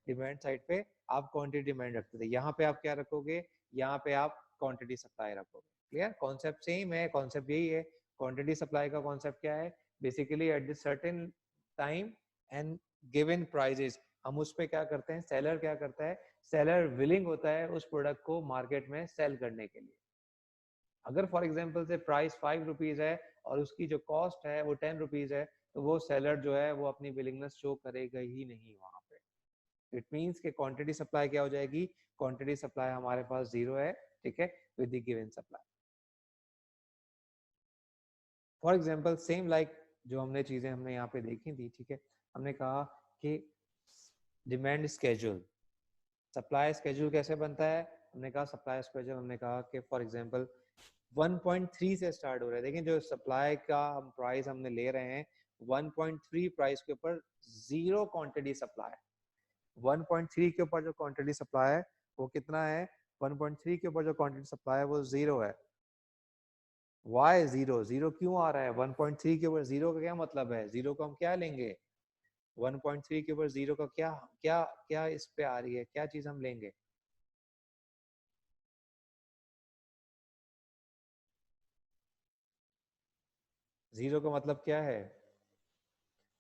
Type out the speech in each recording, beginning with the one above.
Demand side पे आप quantity demand रखते थे, यहाँ पे आप क्या रखोगे, यहाँ पे आप क्वांटिटी सप्लाई रखोगे। क्लियर, कॉन्सेप्ट सेम है, कॉन्सेप्ट यही है। क्वांटिटी सप्लाई का कॉन्सेप्ट क्या है, basically at the certain time and given prices, हम उस पे क्या करते हैं, सेलर क्या करता है, सेलर विलिंग होता है उस प्रोडक्ट को मार्केट में सेल करने के लिए। अगर फॉर एग्जांपल से प्राइस 5 रुपीज है और उसकी जो कॉस्ट है वो 10 रुपीज है, तो वो सेलर जो है वो अपनी विलिंगनेस शो करेगा ही नहीं वहां पे। इट मींस कि क्वांटिटी सप्लाई क्या हो जाएगी, क्वांटिटी सप्लाई हमारे पास जीरो है, ठीक है, with the given supply. For example same like जो हमने चीजें हमने यहाँ पे देखी थी, ठीक है, हमने कहा कि डिमांड स्केड्यूल, सप्लाई स्केड्यूल कैसे बनता है, हमने कहा सप्लाई स्केड्यूल, हमने कहा कि फॉर एग्जांपल 1.3 से स्टार्ट हो रहा है, देखिए जो सप्लाई का हम प्राइस हमने ले रहे हैं 1.3 प्राइस के ऊपर जीरो क्वांटिटी सप्लाई, 1.3 के ऊपर जो क्वांटिटी सप्लाई है वो कितना है, 1.3 के ऊपर जो क्वांटिटी सप्लाई है वो जीरो है। वाई जीरो, जीरो क्यों आ रहा है, 1.3 के ऊपर जीरो का क्या मतलब है, जीरो को हम क्या लेंगे, 1.3 के ऊपर जीरो का क्या क्या क्या इस पे आ रही है, क्या चीज हम लेंगे, जीरो का मतलब क्या है,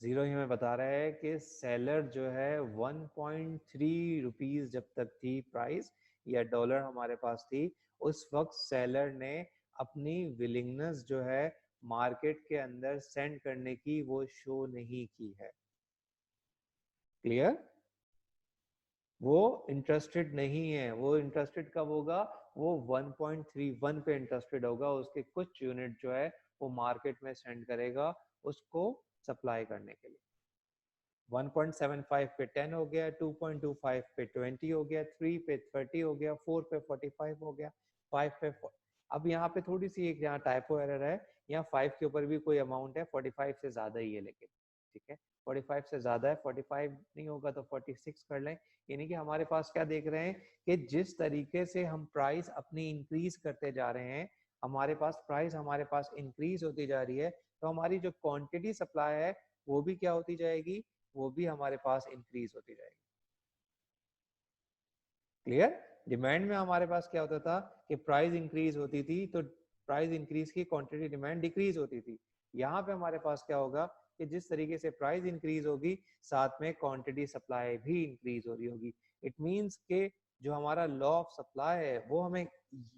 जीरो ही हमें बता रहा है कि सेलर जो है 1.3 रुपीज जब तक थी प्राइस या डॉलर हमारे पास थी, उस वक्त सेलर ने अपनी विलिंगनेस जो है मार्केट के अंदर सेंड करने की वो शो नहीं की है। क्लियर, वो इंटरेस्टेड नहीं है, वो इंटरेस्टेड कब होगा, वो 1.31 पे इंटरेस्टेड होगा, उसके कुछ यूनिट जो है वो मार्केट में सेंड करेगा उसको सप्लाई करने के लिए। 1.75 पे 10 हो गया, 2.25 पे 20 हो गया, 3 पे 30 हो गया, 4 पे 45 हो गया, 5 पे 40। अब यहाँ पे थोड़ी सी एक यहाँ टाइपो एरर है, यहाँ 5 के ऊपर भी कोई अमाउंट है, 45 से ज्यादा ही है लेकिन, ठीक है 45 से ज्यादा है, 45 नहीं होगा तो 46 कर लें। यानी कि हमारे पास क्या देख रहे हैं कि जिस तरीके से हम प्राइस अपनी इंक्रीज करते जा रहे हैं, हमारे पास प्राइस हमारे पास इंक्रीज होती जा रही है, तो हमारी जो क्वांटिटी सप्लाई है वो भी क्या होती जाएगी, वो भी हमारे पास इंक्रीज होती जाएगी। क्लियर, डिमांड में हमारे पास क्या होता था कि प्राइस इंक्रीज होती थी तो प्राइस इंक्रीज की क्वांटिटी डिमांड डिक्रीज होती थी। यहाँ पे हमारे पास क्या होगा कि जिस तरीके से प्राइस इंक्रीज होगी साथ में क्वांटिटी सप्लाई भी इंक्रीज हो रही होगी। इट मींस के जो हमारा लॉ ऑफ सप्लाई है वो हमें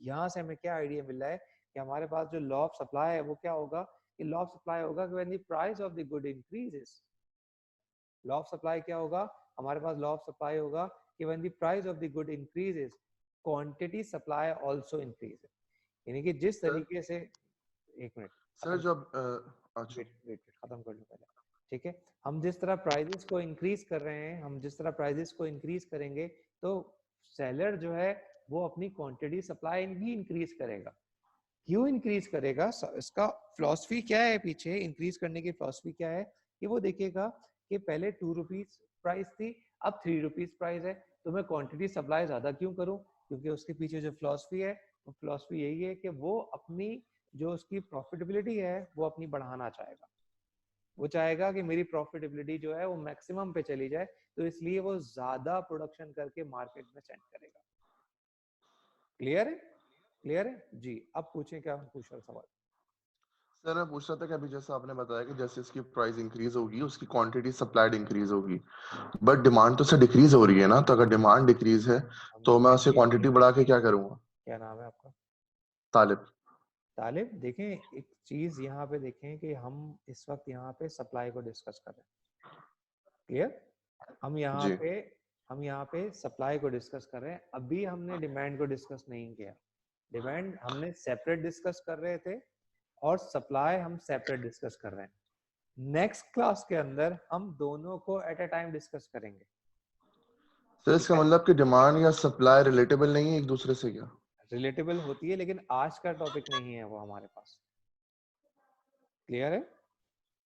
यहाँ से हमें क्या आइडिया मिल रहा है कि हमारे पास जो लॉ ऑफ सप्लाई है वो क्या होगा कि लॉ ऑफ सप्लाई होगा कि when the price of the good increases, law of supply क्या होगा, हमारे पास लॉ ऑफ सप्लाई होगा कि when the price of the good increases quantity supply also increases. यानी कि जिस सर तरीके से, एक मिनट सर खत्म, जब अच्छा वेट वेट खत्म कर लो पहले, ठीक है, हम जिस तरह प्राइजेस को इंक्रीज कर रहे हैं, हम जिस तरह प्राइजेस को इंक्रीज करेंगे तो सेलर जो है वो अपनी क्वांटिटी सप्लाई भी इंक्रीज करेगा। क्यों इंक्रीज करेगा, इसका फिलॉसफी क्या है पीछे, इंक्रीज करने की फिलॉसफी क्या है, कि वो देखेगा कि पहले 2 रुपीज प्राइस थी, अब 3 रुपीज प्राइस है, तो मैं क्वांटिटी सप्लाई ज्यादा क्यों करूं, क्योंकि उसके पीछे जो फिलॉसफी है वो फिलॉसफी यही है कि वो अपनी जो उसकी प्रॉफिटेबिलिटी है वो अपनी बढ़ाना चाहेगा, वो चाहेगा कि मेरी प्रॉफिटेबिलिटी जो है वो मैक्सिमम पे चली जाए, तो इसलिए वो ज्यादा प्रोडक्शन करके मार्केट में सेंड करेगा। क्लियर है, क्लियर है जी, अब पूछें क्या पूछ रहा सवाल। सर मैं पूछ रहा था कि अभी जैसे आपने बताया कि जैसे इसकी प्राइस इंक्रीज होगी उसकी क्वांटिटी सप्लाइड इंक्रीज होगी, बट डिमांड तो सर डिक्रीज हो रही है ना, तो अगर डिमांड डिक्रीज है हम तो मैं डिमांड उसे की, क्वांटिटी बढ़ा के क्या करूंगा। क्या नाम है आपका, तालिब। तालिब, देखें एक चीज यहाँ पे देखें कि हम इस वक्त यहाँ पे सप्लाई को डिस्कस कर रहे हैं। क्लियर, जी हम यहाँ पे सप्लाई को डिस्कस कर रहे हैं, अभी हमने डिमांड को डिस्कस नहीं किया। डिमांड हमने सेपरेट डिस्कस कर रहे थे और सप्लाई हम सेपरेट डिस्कस कर रहे हैं। नेक्स्ट क्लास के अंदर हम दोनों को एट अ टाइम डिस्कस करेंगे। सर, ठीक इसका है, मतलब कि डिमांड या सप्लाई रिलेटेबल नहीं है एक दूसरे से क्या। रिलेटेबल होती है लेकिन आज का टॉपिक नहीं है वो हमारे पास। क्लियर है,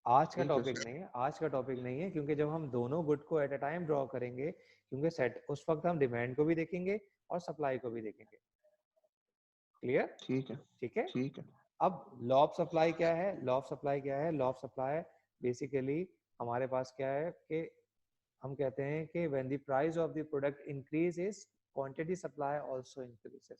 आज का ठीक है टॉपिक सर। नहीं है, आज का टॉपिक नहीं है, क्योंकि जब हम दोनों गुड को एट अ टाइम ड्रॉ करेंगे, क्योंकि सेट उस वक्त हम डिमांड को भी देखेंगे और सप्लाई को भी देखेंगे। क्लियर, ठीक है। ठीक है। ठीक है। अब लॉ ऑफ सप्लाई क्या है, लॉ ऑफ सप्लाई क्या है, लॉ ऑफ सप्लाई बेसिकली हमारे पास क्या है कि हम कहते हैं कि when the price of the product increases, quantity supply also increases.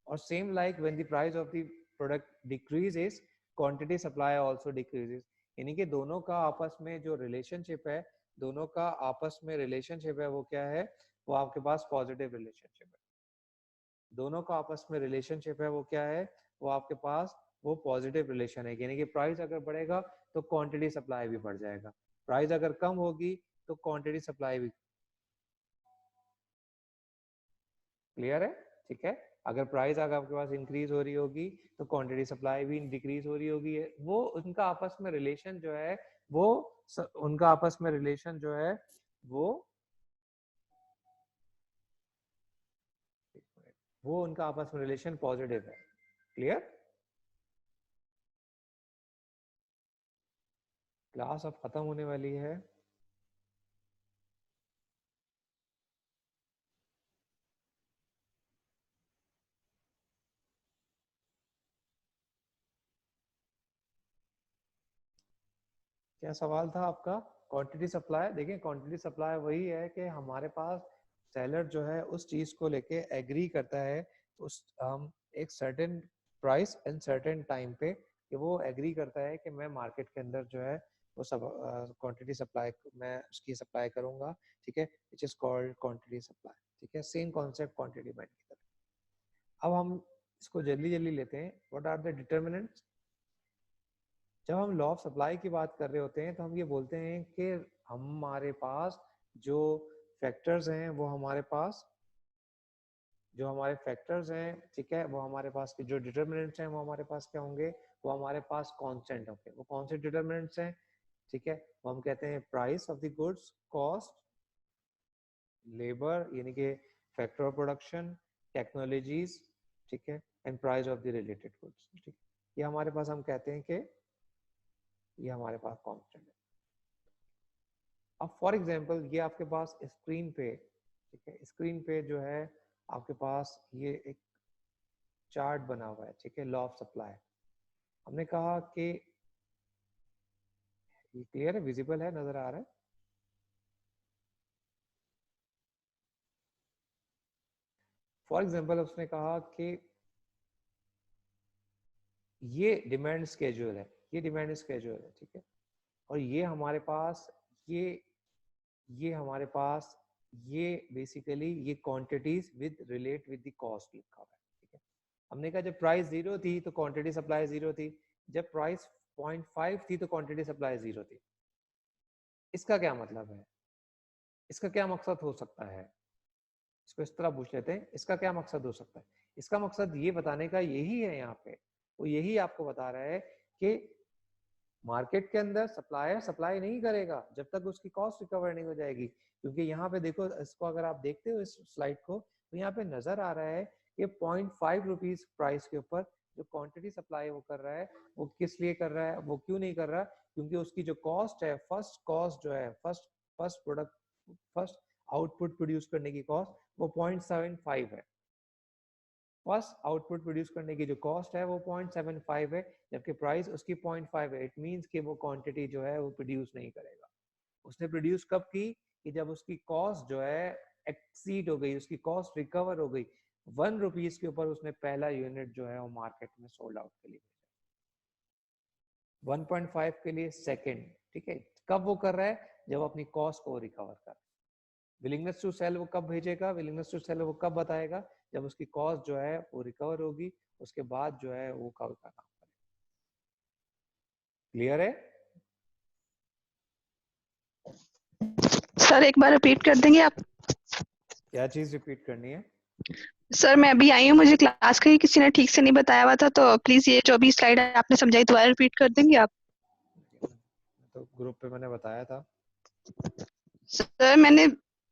और same like when the price of the product decreases, quantity supply also decreases. यानी कि दोनों का आपस में जो रिलेशनशिप है, दोनों का आपस में रिलेशनशिप है वो क्या है, वो आपके पास पॉजिटिव रिलेशनशिप है. दोनों का आपस में रिलेशनशिप है वो क्या है, वो आपके पास वो पॉजिटिव रिलेशन है. यानी कि प्राइस अगर बढ़ेगा तो क्वांटिटी सप्लाई भी बढ़ जाएगा, प्राइस अगर कम होगी तो क्वांटिटी सप्लाई भी. क्लियर है? ठीक है. अगर प्राइस अगर आपके पास इंक्रीज हो रही होगी तो क्वांटिटी सप्लाई भी डिक्रीज हो रही होगी. वो उनका आपस में रिलेशन जो है वो उनका आपस में रिलेशन जो है वो उनका आपस में रिलेशन पॉजिटिव है. क्लियर? क्लास अब खत्म होने वाली है. क्या सवाल था आपका? Quantity supply. देखिए क्वांटिटी सप्लाई वही है कि हमारे पास सेलर जो है उस चीज को लेके एग्री करता है उस एक certain price and certain time पे कि वो एग्री करता है कि मैं मार्केट के अंदर जो है वो सब क्वांटिटी सप्लाई मैं उसकी सप्लाई करूंगा. ठीक है, which is called quantity supply. ठीक है, सेम कॉन्सेप्ट क्वांटिटी डिमांड की तरह. अब हम इसको जल्दी जल्दी लेते हैं. What are the determinants? जब हम लॉ ऑफ सप्लाई की बात कर रहे होते हैं तो हम ये बोलते हैं कि हमारे पास जो फैक्टर्स हैं वो हमारे पास ठीक है, वो हमारे पास के जो डिटरमिनेंट्स हैं वो हमारे पास क्या होंगे, वो हमारे पास कांस्टेंट होंगे. वो कौन से डिटरमिनेंट्स हैं? ठीक है, वो हम कहते हैं price of the goods, cost, labour यानी कि फैक्टर ऑफ प्रोडक्शन, टेक्नोलॉजीज, ठीक है, and price of the related goods. ठीक है, ये हमारे पास हम कहते हैं कि ये हमारे पास कांस्टेंट है. अब फॉर एग्जांपल ये आपके पास स्क्रीन पे, ठीक है, स्क्रीन पे जो है आपके पास ये एक चार्ट बना हुआ है. ठीक है, लॉ ऑफ सप्लाई. हमने कहा कि ये क्लियर है, विजिबल है, नजर आ रहा है? फॉर एग्जांपल उसने कहा कि ये डिमांड स्केड्यूल है, ये डिमांड स्केड्यूल है. ठीक है, और ये हमारे पास ये हमारे पास ये बेसिकली ये quantities with relate with the cost लिखा हुआ है. ठीक है, हमने कहा जब प्राइस 0 थी तो क्वांटिटी सप्लाई 0 थी, जब प्राइस 0.5 थी तो क्वांटिटी सप्लाई 0 थी. इसका क्या मतलब है, इसका क्या मकसद हो सकता है? इसको इस तरह पूछ लेते हैं, इसका क्या मकसद हो सकता है? इसका मकसद ये बताने का यही है, यहाँ पे वो यही आपको बता रहा है कि मार्केट के अंदर सप्लायर सप्लाई नहीं करेगा जब तक उसकी कॉस्ट रिकवर नहीं हो जाएगी. क्योंकि यहाँ पे देखो, इसको अगर आप देखते हो इस स्लाइड को, तो यहाँ पे नजर आ रहा है कि 0.5 रुपीज प्राइस के ऊपर जो क्वांटिटी सप्लाई वो कर रहा है, वो किस लिए कर रहा है, वो क्यों नहीं कर रहा? क्योंकि उसकी जो कॉस्ट है, फर्स्ट कॉस्ट जो है, first product, first output produce करने की कॉस्ट वो 0.75 है. फर्स्ट आउटपुट प्रोड्यूस करने की जो कॉस्ट है वो 0.75 है, जबकि प्राइस उसकी 0.5 है. इट मींस कि वो क्वांटिटी जो है वो प्रोड्यूस नहीं करेगा. उसने प्रोड्यूस कब की? कि जब उसकी कॉस्ट जो है एक्सीड हो गई, उसकी कॉस्ट रिकवर हो गई. 1 रुपीज के ऊपर उसने पहला यूनिट जो है वो मार्केट में सोल्ड आउट के लिए, 1.5 के लिए सेकंड. ठीक है, कब वो कर रहा है? जब अपनी कॉस्ट को रिकवर कर. विलिंगनेस टू सेल वो कब भेजेगा, विलिंगनेस टू सेल वो कब बताएगा? जब उसकी कॉस्ट जो है वो रिकवर होगी, उसके बाद जो है वो कब का काम करेगा. क्लियर है? सर एक बार रिपीट कर देंगे आप? क्या चीज रिपीट करनी है? सर मैं अभी आई हूँ, मुझे क्लास का ही किसी ने ठीक से नहीं बताया हुआ था, तो प्लीज ये जो अभी स्लाइड आपने समझाई दोबारा रिपीट कर देंगे आप? तो ग्रुप पे मैंने बताया था. सर मैंने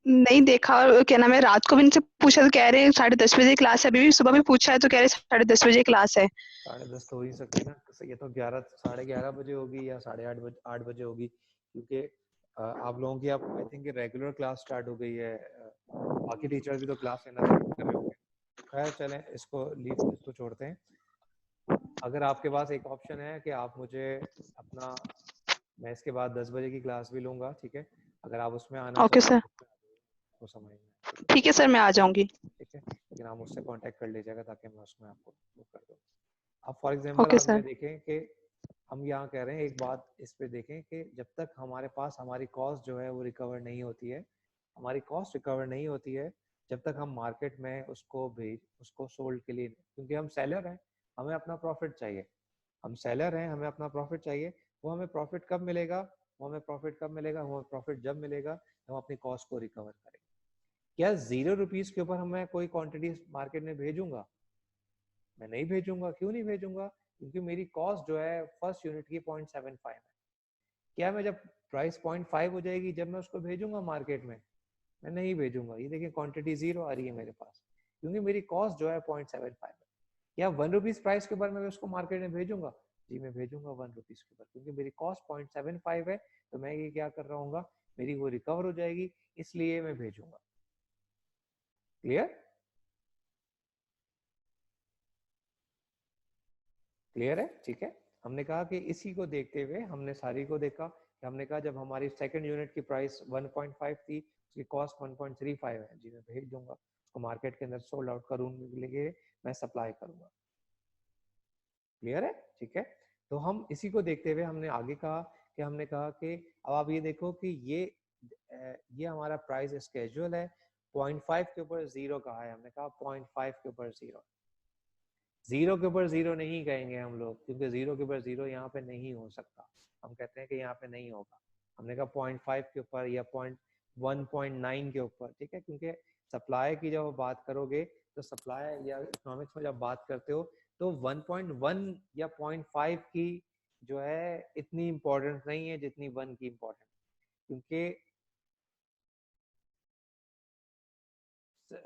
नहीं देखा, और क्या नाम है, रात को भी इनसे पूछा तो कह रहे हैं 10:30 बजे क्लास है. अभी भी सुबह भी पूछा है तो कह रहे 10:30 बजे क्लास है. 10:30 तो हो ही सकती ना, ये तो 11 बजे होगी या 8 बजे होगी. क्योंकि आप लोगों की अब I think regular class start हो गई है. बाकी टीचर भी तो क्लास लेना स्टार्ट कर रहे होंगे. खैर चलें, इसको छोड़ते हैं. अगर आपके पास एक ऑप्शन है कि आप मुझे अपना, मैं इसके बाद 10 बजे की क्लास भी लूंगा. ठीक है, अगर आप उसमें आना ओके चाहो सर, तो समझ में, ठीक है सर, मैं आ जाऊंगी। ठीक है, लेकिन आप मुझसे कांटेक्ट कर लीजिएगा ताकि मैं उसमें आपको बुक कर दूँ। अब फॉर एग्जांपल ओके आप सर। ये देखें कि हम यहाँ कह रहे हैं, एक बात इस पे देखें कि जब तक हमारे पास हमारी कॉस्ट जो है वो रिकवर नहीं होती है, हमारी कॉस्ट रिकवर नहीं होती है, जब तक हम मार्केट में उसको सोल्ड के लिए, क्योंकि हम सेलर हैं, हमें अपना प्रॉफिट चाहिए, हम सेलर हैं, हमें अपना प्रॉफिट चाहिए। वो हमें प्रॉफिट कब मिलेगा? वो हमें प्रॉफिट कब मिलेगा? वो प्रॉफिट जब मिलेगा जब हम अपनी कॉस्ट को रिकवर करेंगे। क्या 0 रुपीज के ऊपर मैं कोई क्वांटिटी मार्केट में भेजूंगा? मैं नहीं भेजूंगा। क्यों नहीं भेजूंगा? क्योंकि मेरी कॉस्ट जो है फर्स्ट यूनिट की 0.75 है। क्या मैं जब प्राइस 0.5 हो जाएगी जब मैं उसको भेजूंगा मार्केट में? मैं नहीं भेजूंगा। ये देखिए क्वांटिटी 0 आ रही है मेरे पास, क्योंकि मेरी कॉस्ट जो है 0.75 है। क्या 1 रुपीज प्राइस के ऊपर मैं उसको मार्केट में भेजूंगा? जी मैं भेजूंगा 1 रुपीज के ऊपर, क्योंकि मेरी कॉस्ट 0.75 है। तो मैं ये क्या कर रहा हूँ, मेरी वो रिकवर हो जाएगी, इसलिए मैं भेजूंगा। क्लियर? क्लियर है? ठीक है। हमने कहा कि इसी को देखते हुए हमने सारी को देखा कि हमने कहा जब हमारी सेकंड यूनिट की प्राइस 1.5 थी, उसकी कॉस्ट 1.35 है, जी मैं भेज दूंगा उसको मार्केट के अंदर, सोल्ड आउट करूंगा, मैं सप्लाई करूंगा। क्लियर है? ठीक है। तो हम इसी को देखते हुए हमने आगे कहा कि हमने कहा कि अब आप ये देखो कि ये हमारा प्राइस स्केड्यूल है, 0.5 के ऊपर 0 कहा है, हमने कहा 0.5 के ऊपर 0, 0 के ऊपर 0 नहीं कहेंगे हम लोग, क्योंकि 0 के ऊपर 0 यहाँ पे नहीं हो सकता। हम कहते हैं कि यहाँ पे नहीं होगा। हमने कहा 0.5 के ऊपर या 1.9 के ऊपर, ठीक है, क्योंकि सप्लाई की जब बात करोगे तो सप्लाई या इकोनॉमिक्स में जब बात करते हो तो 1.1 या 0.5 की जो है इतनी इंपॉर्टेंस नहीं है जितनी 1 की इंपॉर्टेंस, क्योंकि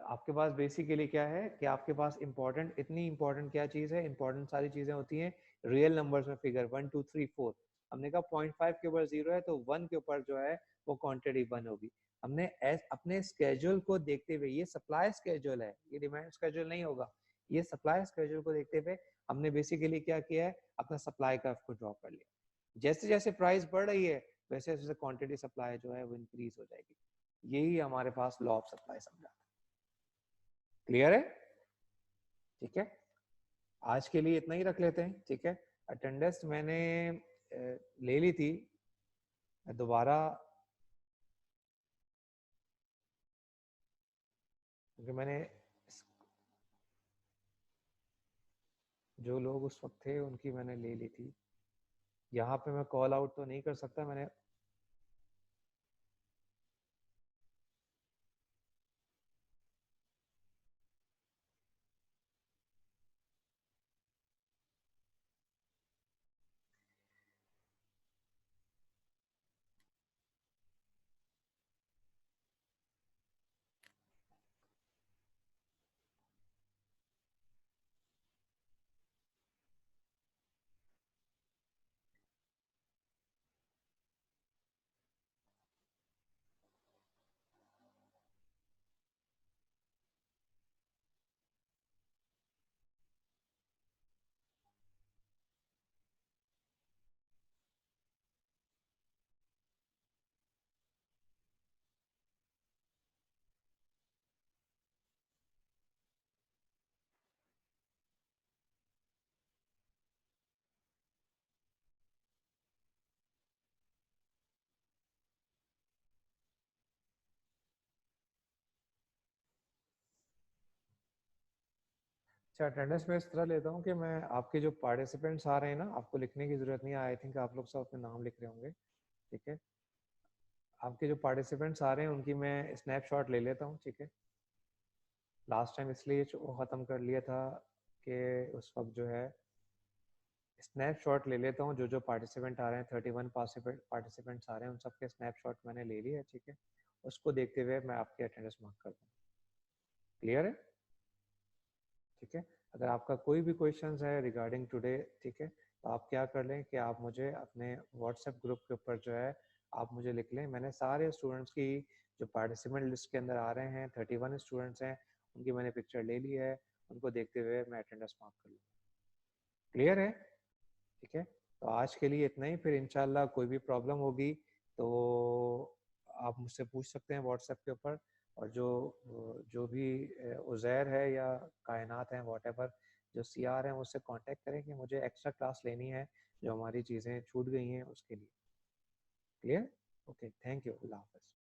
आपके पास बेसिकली क्या है कि आपके पास इंपॉर्टेंट, इतनी इंपॉर्टेंट क्या चीज है, इंपॉर्टेंट सारी चीजें होती हैं रियल नंबर्स में, फिगर 1 2 3 4। हमने कहा 0.5 के ऊपर 0 है तो 1 के ऊपर जो है वो क्वांटिटी 1 होगी। हमने अपने स्केड्यूल को देखते हुए, ये सप्लाई स्केड्यूल है, ये डिमांड स्केड्यूल नहीं होगा, ये सप्लाई स्केड्यूल को देखते हुए हमने बेसिकली क्या किया है, अपना सप्लाई कर्व को ड्रॉ कर लिया। जैसे जैसे प्राइस बढ़ रही है वैसे वैसे क्वांटिटी सप्लाई जो है वो इंक्रीज हो जाएगी। यही हमारे पास लॉ ऑफ सप्लाई समझा। क्लियर है? ठीक है, आज के लिए इतना ही रख लेते हैं। ठीक है, अटेंडेंस मैंने ले ली थी, दोबारा, क्योंकि मैंने जो लोग उस वक्त थे उनकी मैंने ले ली थी। यहाँ पे मैं कॉल आउट तो नहीं कर सकता, मैंने अच्छा अटेंडेंस में इस तरह लेता हूँ कि मैं आपके जो पार्टिसिपेंट्स आ रहे हैं ना, आपको लिखने की जरूरत नहीं है, आई थिंक आप लोग सब अपने नाम लिख रहे होंगे। ठीक है, आपके जो पार्टिसिपेंट्स आ रहे हैं उनकी मैं स्नैपशॉट ले लेता हूँ। ठीक है, लास्ट टाइम इसलिए वो ख़त्म कर लिया था कि उस वक्त जो है स्नैपशॉट ले लेता हूँ, जो जो पार्टिसिपेंट आ रहे हैं, 31 पार्टिसिपेंट्स आ रहे हैं, उन सबके स्नैपशॉट मैंने ले लिया है। ठीक है, उसको देखते हुए मैं आपके अटेंडेंस मार्क कर दूँ। क्लियर है? ठीक है, अगर आपका कोई भी क्वेश्चन है रिगार्डिंग टुडे, ठीक है, तो आप क्या कर लें कि आप मुझे अपने व्हाट्सएप ग्रुप के ऊपर जो है आप मुझे लिख लें। मैंने सारे स्टूडेंट्स की जो पार्टिसिपेंट लिस्ट के अंदर आ रहे हैं, 31 स्टूडेंट्स हैं, उनकी मैंने पिक्चर ले ली है, उनको देखते हुए मैं अटेंडेंस मार्क कर लूँ। क्लियर है? ठीक है, तो आज के लिए इतना ही, फिर इंशाल्लाह कोई भी प्रॉब्लम होगी तो आप मुझसे पूछ सकते हैं व्हाट्सएप के ऊपर, और जो भी उज़ैर है या कायनात हैं व्हाटएवर, जो सीआर हैं मुझसे कांटेक्ट करें कि मुझे एक्स्ट्रा क्लास लेनी है जो हमारी चीज़ें छूट गई हैं उसके लिए। क्लियर? ओके, थैंक यू, अल्लाह हाफ़िज़।